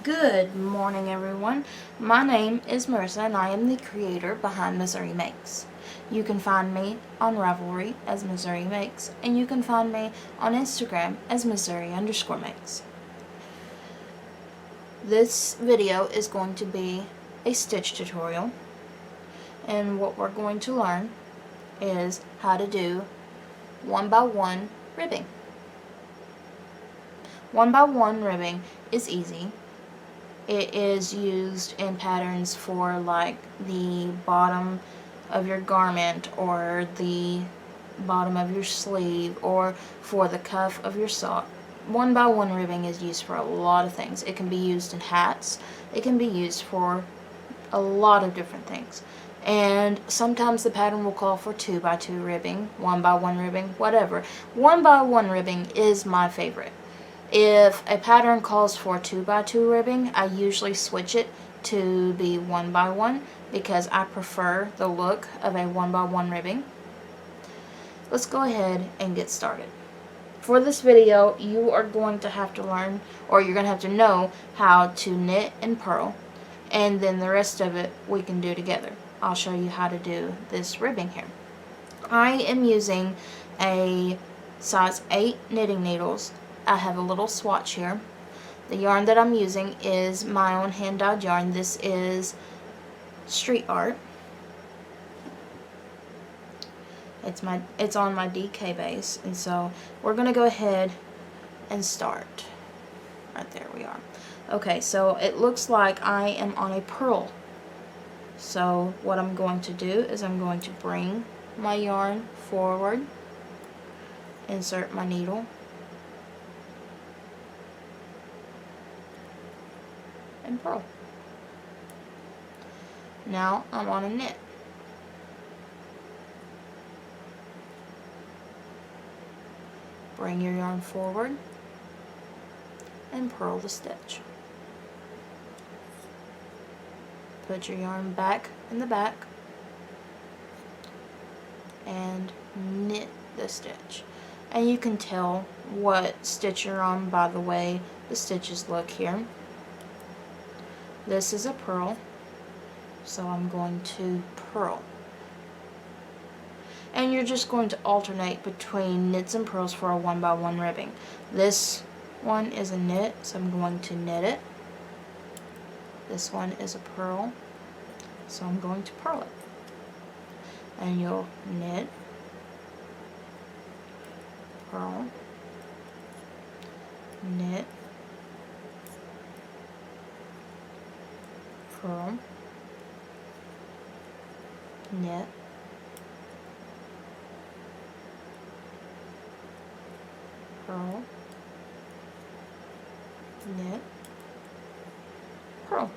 Good morning, everyone. My name is Marissa, and I am the creator behind Missouri Makes. You can find me on Ravelry as Missouri Makes, and you can find me on Instagram as Missouri_Makes. This video is going to be a stitch tutorial, and what we're going to learn is how to do 1x1 ribbing. 1x1 ribbing is easy. It is used in patterns for like the bottom of your garment or the bottom of your sleeve or for the cuff of your sock. 1x1 ribbing is used for a lot of things. It can be used in hats. It can be used for a lot of different things. And sometimes the pattern will call for 2x2 ribbing, 1x1 ribbing, whatever. 1x1 ribbing is my favorite. If a pattern calls for 2x2 ribbing, I usually switch it to be 1x1 because I prefer the look of a 1x1 ribbing. Let's go ahead and get started. For this video, you are going to have to learn, or you're going to have to know how to knit and purl, and then the rest of it we can do together. I'll show you how to do this ribbing here. I am using a size 8 knitting needles. I have a little swatch here. The yarn that I'm using is my own hand-dyed yarn. This is Street Art. It's on my DK base, and so we're gonna go ahead and start. Right there we are. Okay, so it looks like I am on a purl. So what I'm going to do is I'm going to bring my yarn forward, insert my needle, and purl. Now I'm on a knit. Bring your yarn forward and purl the stitch. Put your yarn back in the back and knit the stitch. And you can tell what stitch you're on by the way the stitches look here. This is a purl, so I'm going to purl. And you're just going to alternate between knits and purls for a 1x1 ribbing. This one is a knit, so I'm going to knit it. This one is a purl, so I'm going to purl it. And you'll knit, purl, knit, purl, knit, purl, knit, purl.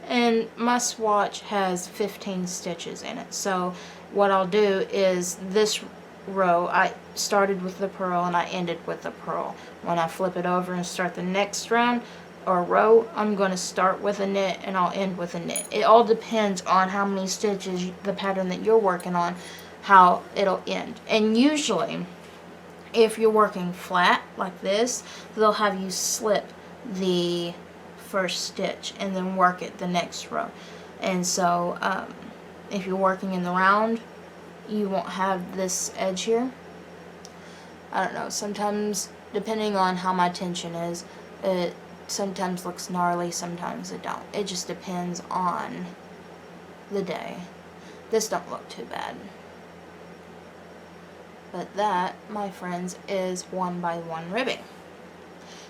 And my swatch has 15 stitches in it, so what I'll do is this row I started with the purl and I ended with the purl. When I flip it over and start the next round or row, I'm going to start with a knit and I'll end with a knit. It all depends on how many stitches, the pattern that you're working on, how it'll end. And usually if you're working flat like this, they'll have you slip the first stitch and then work it the next row. And so if you're working in the round, you won't have this edge here. I don't know, sometimes depending on how my tension is, it sometimes looks gnarly, sometimes it don't. It just depends on the day. This don't look too bad. But that, my friends, is 1x1 ribbing.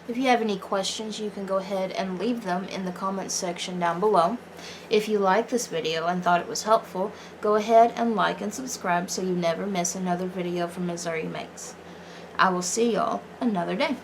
If you have any questions, you can go ahead and leave them in the comments section down below. If you liked this video and thought it was helpful, go ahead and like and subscribe so you never miss another video from Missouri Makes. I will see y'all another day.